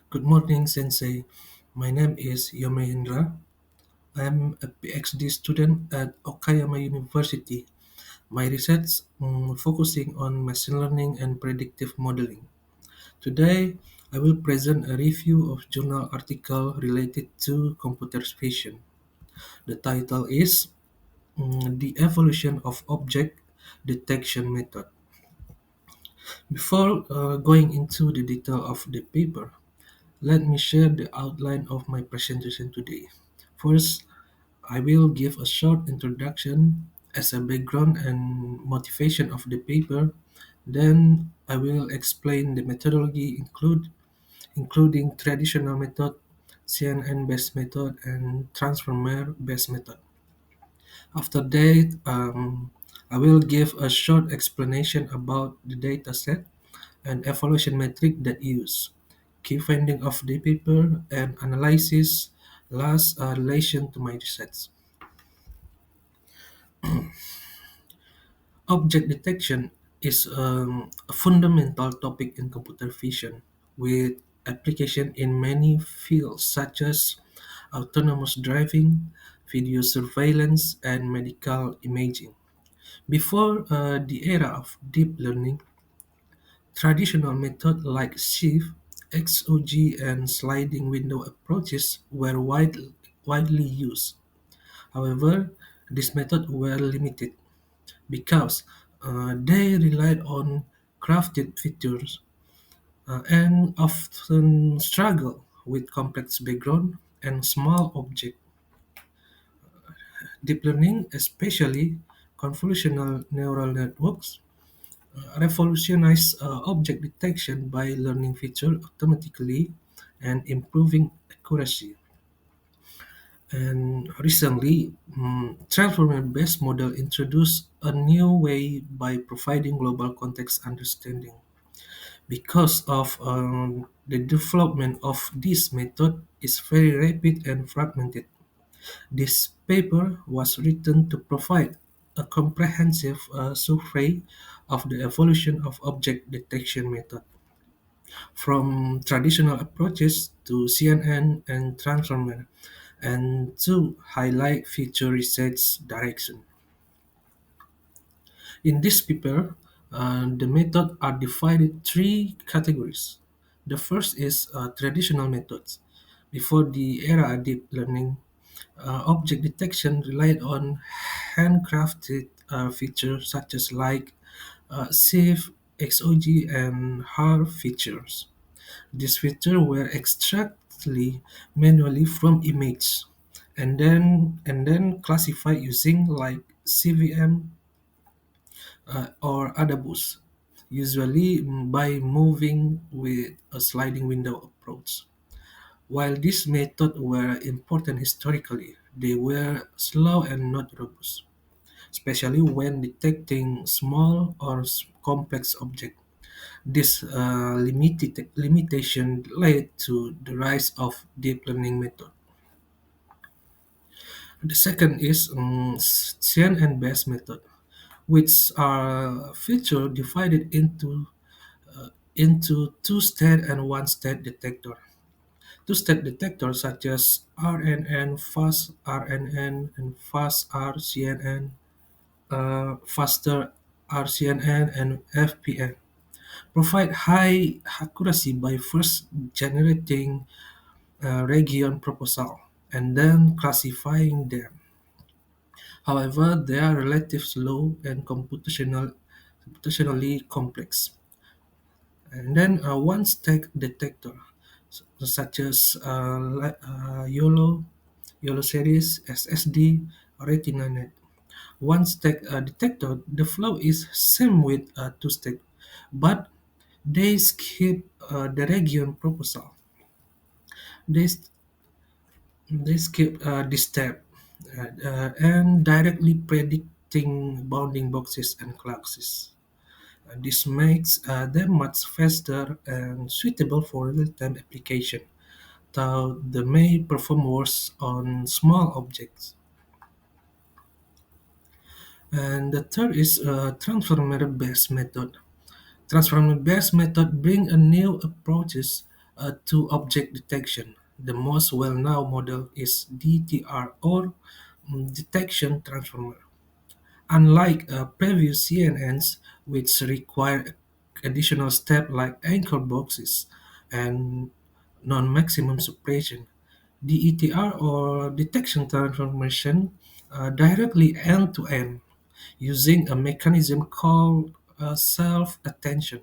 Good morning, Sensei. My name is Yomahendra. I'm a PhD student at Okayama University. My research focusing on machine learning and predictive modeling. Today, I will present a review of journal article related to computer vision. The title is The Evolution of Object Detection Method. Before going into the detail of the paper, let me share the outline of my presentation today. First, I will give a short introduction as a background and motivation of the paper. Then I will explain the methodology including traditional method, CNN-based method, and transformer-based method. After that, I will give a short explanation about the dataset and evaluation metric that use, key finding of the paper, and analysis, last relation to my research. Object detection is a fundamental topic in computer vision with application in many fields such as autonomous driving, video surveillance, and medical imaging. Before the era of deep learning, traditional methods like SIF, XOG, and sliding window approaches were widely used. However, these methods were limited because they relied on crafted features and often struggle with complex background and small object. Deep learning, especially convolutional neural networks, revolutionized object detection by learning features automatically and improving accuracy. And recently, transformer-based model introduced a new way by providing global context understanding. Because of the development of this method is very rapid and fragmented. This paper was written to provide a comprehensive survey of the evolution of object detection method, from traditional approaches to CNN and transformer, and to highlight future research direction. In this paper, the methods are divided three categories. The first is traditional methods. Before the era of deep learning, object detection relied on handcrafted features such as like SIF, XOG, and HAR features. These features were extracted manually from image and then classified using like CVM or Adabus, usually by moving with a sliding window approach. While these methods were important historically, they were slow and not robust, especially when detecting small or complex objects. This limitation led to the rise of deep learning method. The second is CNN-based method, which are feature divided into two-state and one-state detector. Two-state detectors such as RNN, fast RNN, and fast RCNN, faster RCNN, and FPN provide high accuracy by first generating a region proposal and then classifying them. However, they are relatively slow and computationally complex. And then one stack detector, such as YOLO series, SSD, RetinaNet. One stack detector, the flow is same with two stack, but they skip the region proposal. They, they skip this step and directly predicting bounding boxes and classes. This makes them much faster and suitable for real-time application, though they may perform worse on small objects. And the third is a transformer-based method. Transformer-based method bring a new approaches to object detection. The most well-known model is DTR or detection transformer. Unlike previous CNNs, which require additional steps like anchor boxes and non-maximum suppression, DETR or detection transformation directly end-to-end using a mechanism called self-attention.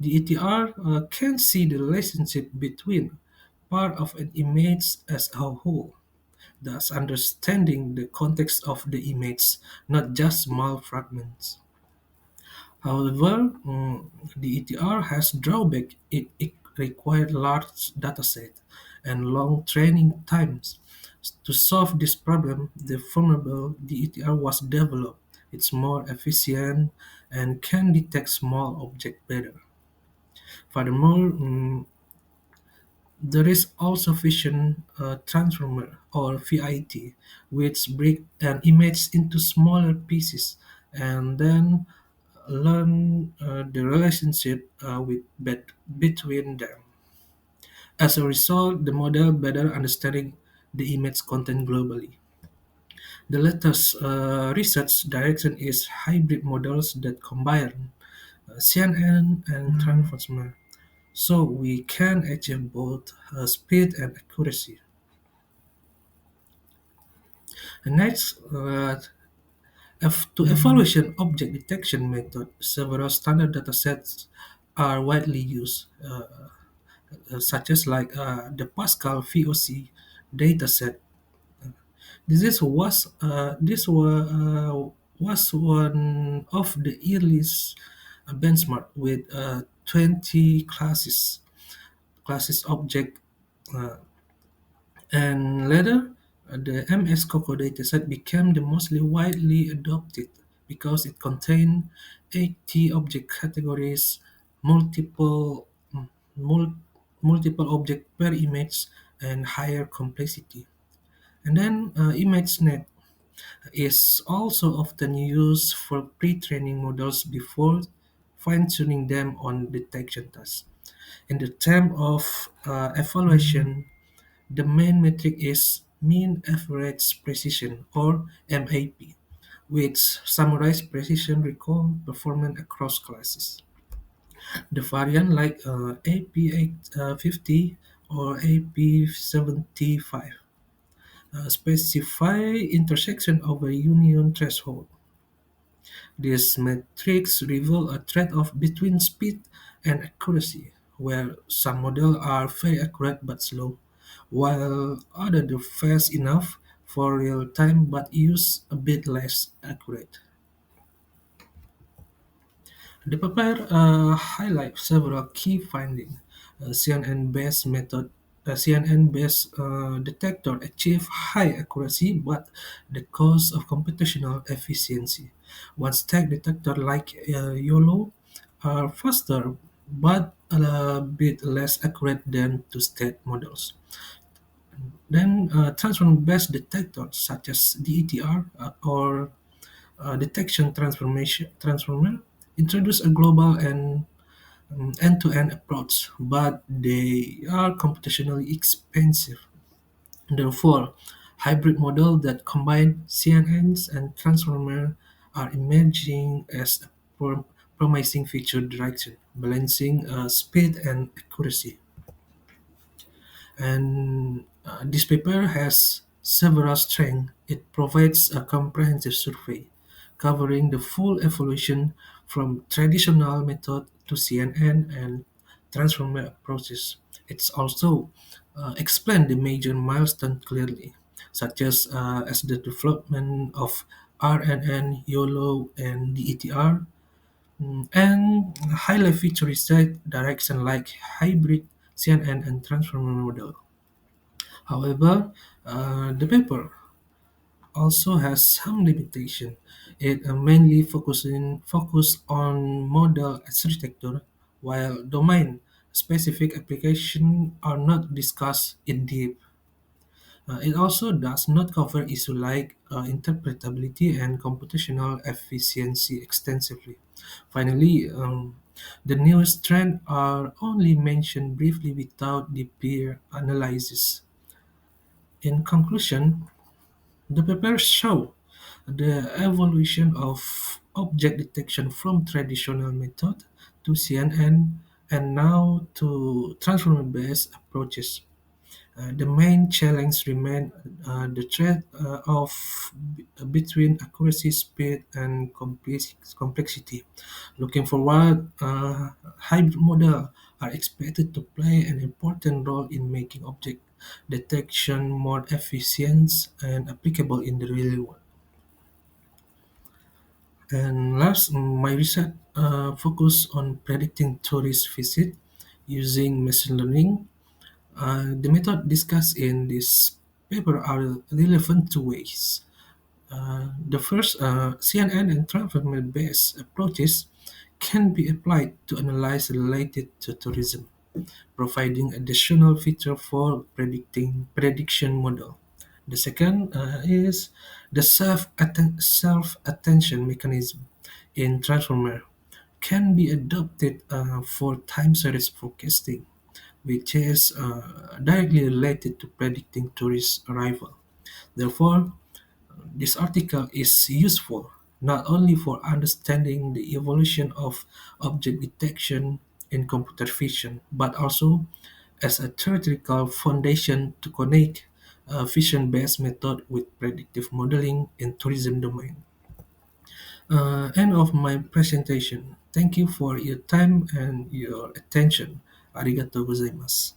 DETR can see the relationship between part of an image as a whole, thus understanding the context of the image, not just small fragments. However, the ETR has drawback. It required large dataset and long training times. To solve this problem, the formable DETR was developed. It's more efficient and can detect small objects better. Furthermore, there is also Vision Transformer or VIT, which break an image into smaller pieces and then learn the relationship between them. As a result, the model better understanding the image content globally. The latest research direction is hybrid models that combine CNN and transformer, so we can achieve both speed and accuracy. And next, to evaluation object detection method, several standard datasets are widely used, such as the Pascal VOC dataset. This was one of the earliest benchmark with 20 classes object uh, and later, the MS Coco dataset became the most widely adopted because it contained 80 object categories, multiple mul- multiple objects per image, and higher complexity. And then ImageNet is also often used for pre-training models before fine-tuning them on detection tasks. In the term of evaluation, the main metric is mean average precision or MAP, which summarizes precision recall performance across classes. The variant like AP850 or AP75 specify intersection over union threshold. These metrics reveal a trade-off between speed and accuracy, where some models are very accurate but slow, while others are fast enough for real time but use a bit less accurate. The paper highlights several key findings. CNN-based detector achieve high accuracy but the cost of computational efficiency. One-stack detector like YOLO are faster but a bit less accurate than two-state models. Then transform-based detectors such as DETR or detection transformer introduce a global and end-to-end approach, but they are computationally expensive. Therefore, hybrid models that combine CNNs and transformer are emerging as a promising future direction, balancing speed and accuracy. And this paper has several strengths. It provides a comprehensive survey covering the full evolution from traditional method to CNN and transformer approaches. It's also explained the major milestones clearly, such as the development of RNN, YOLO, and DETR, and highlight future research direction like hybrid CNN and transformer model. However, the paper also has some limitation. It mainly focus on model architecture, while domain-specific applications are not discussed in depth. It also does not cover issues like interpretability and computational efficiency extensively. Finally, The newest trends are only mentioned briefly without deeper analysis. In conclusion, the papers show the evolution of object detection from traditional method to CNN and now to transformer-based approaches. The main challenge remains the threat between accuracy, speed, and complexity. Looking forward, hybrid models are expected to play an important role in making object detection more efficient and applicable in the real world. And last, my research focus on predicting tourist visit using machine learning. The method discussed in this paper are relevant two ways. The first, CNN and transformer-based approaches can be applied to analyze related to tourism, providing additional feature for predicting prediction model. The second is the self-attention mechanism in transformer can be adopted for time series forecasting, which is directly related to predicting tourist arrival. Therefore, this article is useful not only for understanding the evolution of object detection in computer vision, but also as a theoretical foundation to connect vision-based method with predictive modeling in tourism domain. End of my presentation. Thank you for your time and your attention. Arigatou gozaimasu.